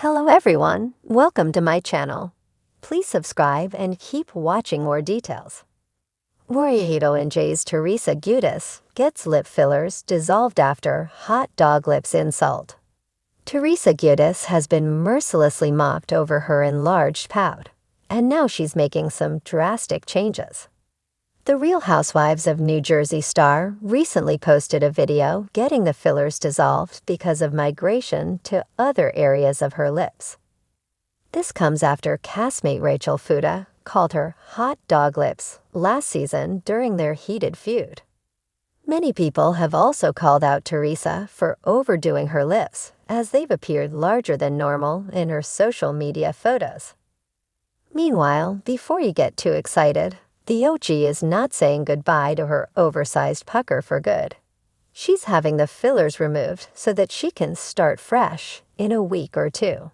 Hello everyone, welcome to my channel. Please subscribe and keep watching more details. RHONJ's Teresa Giudice gets lip fillers dissolved after hot dog lips insult. Teresa Giudice has been mercilessly mocked over her enlarged pout, and now she's making some drastic changes. The Real Housewives of New Jersey star recently posted a video getting the fillers dissolved because of migration to other areas of her lips. This comes after castmate Rachel Fuda called her hot dog lips last season during their heated feud. Many people have also called out Teresa for overdoing her lips, as they've appeared larger than normal in her social media photos. Meanwhile, before you get too excited, the OG is not saying goodbye to her oversized pucker for good. She's having the fillers removed so that she can start fresh in a week or two.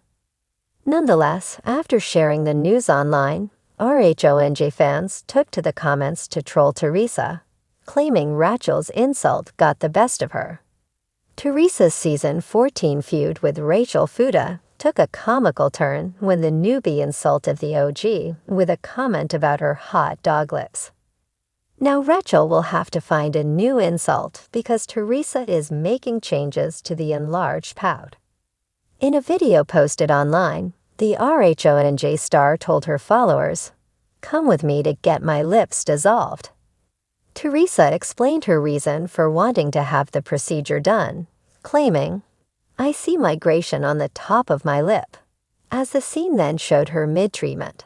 Nonetheless, after sharing the news online, RHONJ fans took to the comments to troll Teresa, claiming RHONJ's insult got the best of her. Teresa's season 14 feud with Rachel Fuda took a comical turn when the newbie insulted the OG with a comment about her hot dog lips. Now Rachel will have to find a new insult because Teresa is making changes to the enlarged pout. In a video posted online, the RHONJ star told her followers, "Come with me to get my lips dissolved." Teresa explained her reason for wanting to have the procedure done, claiming, "I see migration on the top of my lip," as the scene then showed her mid-treatment.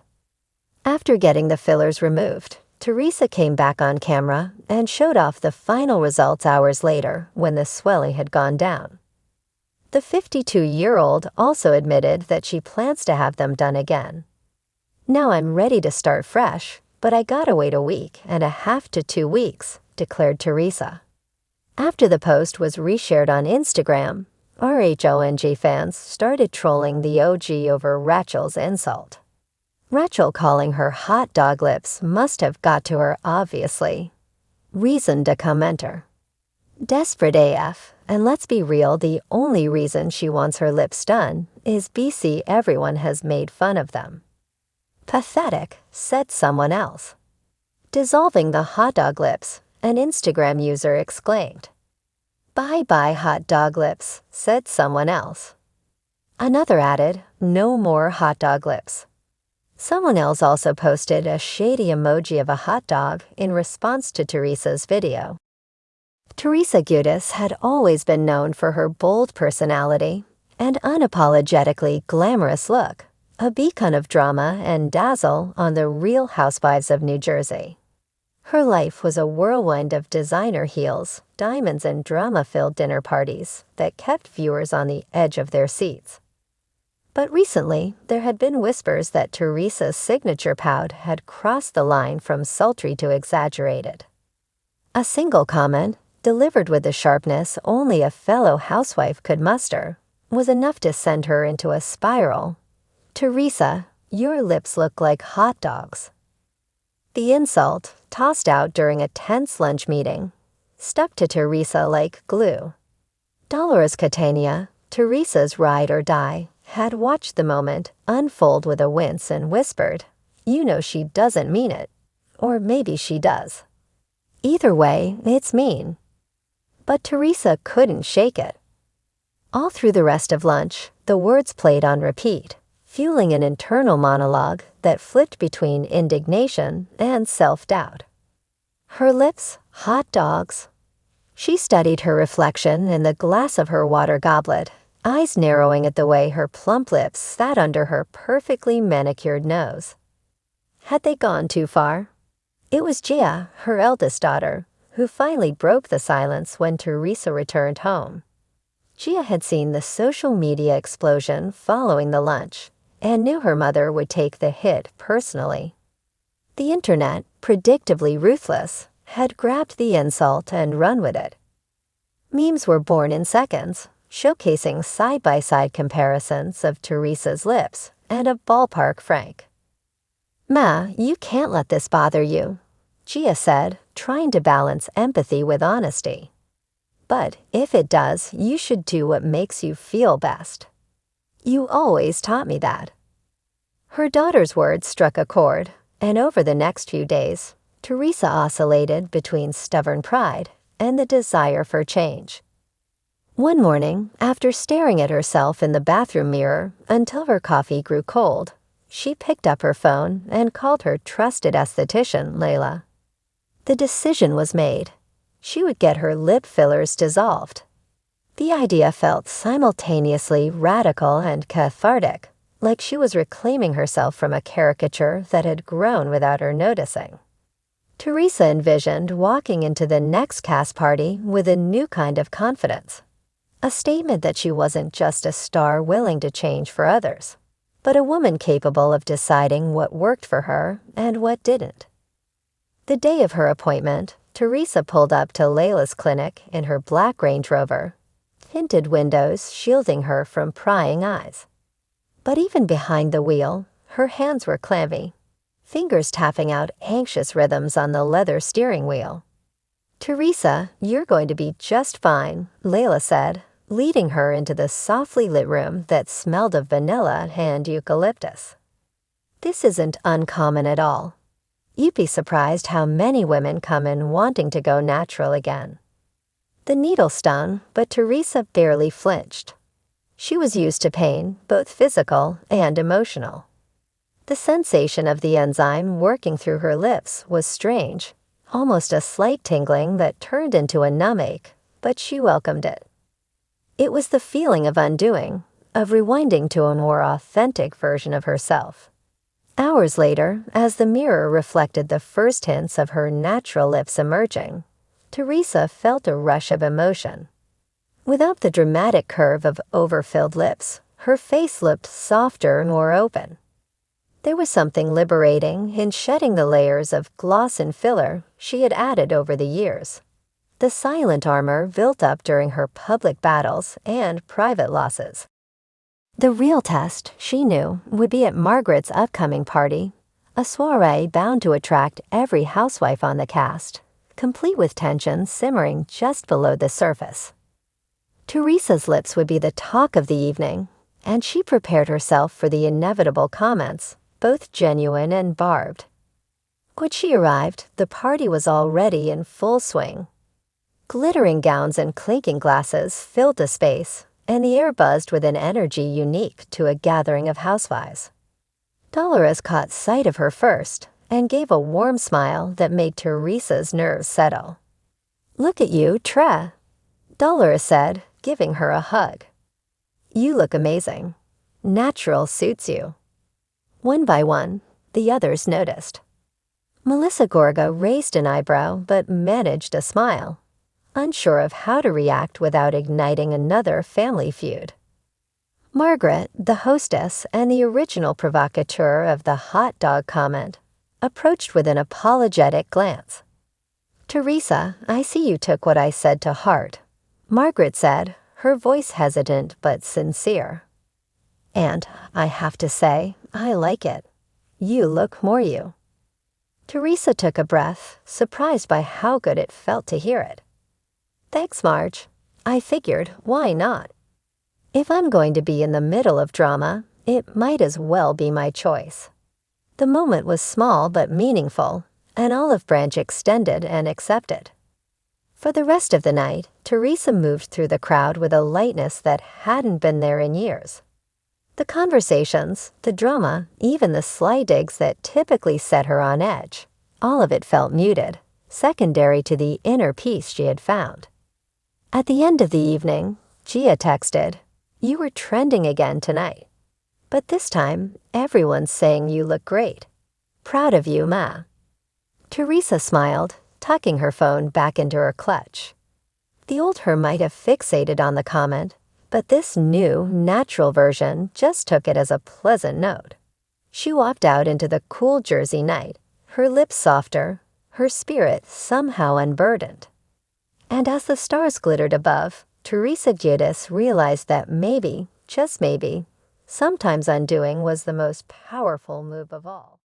After getting the fillers removed, Teresa came back on camera and showed off the final results hours later when the swelling had gone down. The 52-year-old also admitted that she plans to have them done again. "Now I'm ready to start fresh, but I gotta wait a week and a half to 2 weeks," declared Teresa. After the post was reshared on Instagram, RHONJ fans started trolling the OG over Rachel's insult. Rachel calling her hot dog lips must have got to her obviously. Reasoned a commenter. "Desperate AF, and let's be real, the only reason she wants her lips done is BC everyone has made fun of them." "Pathetic," said someone else. "Dissolving the hot dog lips," an Instagram user exclaimed. "Bye-bye hot dog lips," said someone else. Another added, "No more hot dog lips." Someone else also posted a shady emoji of a hot dog in response to Teresa's video. Teresa Giudice had always been known for her bold personality and unapologetically glamorous look, a beacon of drama and dazzle on the Real Housewives of New Jersey. Her life was a whirlwind of designer heels, diamonds, and drama-filled dinner parties that kept viewers on the edge of their seats. But recently, there had been whispers that Teresa's signature pout had crossed the line from sultry to exaggerated. A single comment, delivered with the sharpness only a fellow housewife could muster, was enough to send her into a spiral. "Teresa, your lips look like hot dogs." The insult, tossed out during a tense lunch meeting, stuck to Teresa like glue. Dolores Catania, Teresa's ride or die, had watched the moment unfold with a wince and whispered, "You know she doesn't mean it. Or maybe she does. Either way, it's mean." But Teresa couldn't shake it. All through the rest of lunch, the words played on repeat, fueling an internal monologue that flipped between indignation and self-doubt. Her lips, hot dogs. She studied her reflection in the glass of her water goblet, eyes narrowing at the way her plump lips sat under her perfectly manicured nose. Had they gone too far? It was Gia, her eldest daughter, who finally broke the silence when Teresa returned home. Gia had seen the social media explosion following the lunch and knew her mother would take the hit personally. The internet, predictably ruthless, had grabbed the insult and run with it. Memes were born in seconds, showcasing side-by-side comparisons of Teresa's lips and a ballpark Frank. "Ma, you can't let this bother you," Gia said, trying to balance empathy with honesty. "But if it does, you should do what makes you feel best." You always taught me that." Her daughter's words struck a chord, and over the next few days, Teresa oscillated between stubborn pride and the desire for change. One morning, after staring at herself in the bathroom mirror until her coffee grew cold, she picked up her phone and called her trusted esthetician, Layla. The decision was made. She would get her lip fillers dissolved. The idea felt simultaneously radical and cathartic, like she was reclaiming herself from a caricature that had grown without her noticing. Teresa envisioned walking into the next cast party with a new kind of confidence. A statement that she wasn't just a star willing to change for others, but a woman capable of deciding what worked for her and what didn't. The day of her appointment, Teresa pulled up to Layla's clinic in her black Range Rover, tinted windows shielding her from prying eyes. But even behind the wheel, her hands were clammy, fingers tapping out anxious rhythms on the leather steering wheel. "Teresa, you're going to be just fine," Layla said, leading her into the softly lit room that smelled of vanilla and eucalyptus. "This isn't uncommon at all. You'd be surprised how many women come in wanting to go natural again." The needle stung, but Teresa barely flinched. She was used to pain, both physical and emotional. The sensation of the enzyme working through her lips was strange, almost a slight tingling that turned into a numb ache, but she welcomed it. It was the feeling of undoing, of rewinding to a more authentic version of herself. Hours later, as the mirror reflected the first hints of her natural lips emerging, Teresa felt a rush of emotion. Without the dramatic curve of overfilled lips, her face looked softer, more open. There was something liberating in shedding the layers of gloss and filler she had added over the years. The silent armor built up during her public battles and private losses. The real test, she knew, would be at Margaret's upcoming party, a soiree bound to attract every housewife on the cast, complete with tension simmering just below the surface. Teresa's lips would be the talk of the evening, and she prepared herself for the inevitable comments, both genuine and barbed. When she arrived, the party was already in full swing. Glittering gowns and clinking glasses filled the space, and the air buzzed with an energy unique to a gathering of housewives. Dolores caught sight of her first and gave a warm smile that made Teresa's nerves settle. "Look at you, Tre," Dolores said, giving her a hug. "You look amazing. Natural suits you." One by one, the others noticed. Melissa Gorga raised an eyebrow but managed a smile, unsure of how to react without igniting another family feud. Margaret, the hostess and the original provocateur of the hot dog comment, approached with an apologetic glance. "Teresa, I see you took what I said to heart," Margaret said, her voice hesitant but sincere. "And I have to say, I like it. You look more you." Teresa took a breath, surprised by how good it felt to hear it. "Thanks, Marge. I figured, why not? If I'm going to be in the middle of drama, it might as well be my choice." The moment was small but meaningful, an olive branch extended and accepted. For the rest of the night, Teresa moved through the crowd with a lightness that hadn't been there in years. The conversations, the drama, even the sly digs that typically set her on edge, all of it felt muted, secondary to the inner peace she had found. At the end of the evening, Gia texted, "You were trending again tonight. But this time, everyone's saying you look great. Proud of you, Ma." Teresa smiled, tucking her phone back into her clutch. The old her might have fixated on the comment, but this new, natural version just took it as a pleasant note. She walked out into the cool Jersey night, her lips softer, her spirit somehow unburdened. And as the stars glittered above, Teresa Giudice realized that maybe, just maybe, sometimes undoing was the most powerful move of all.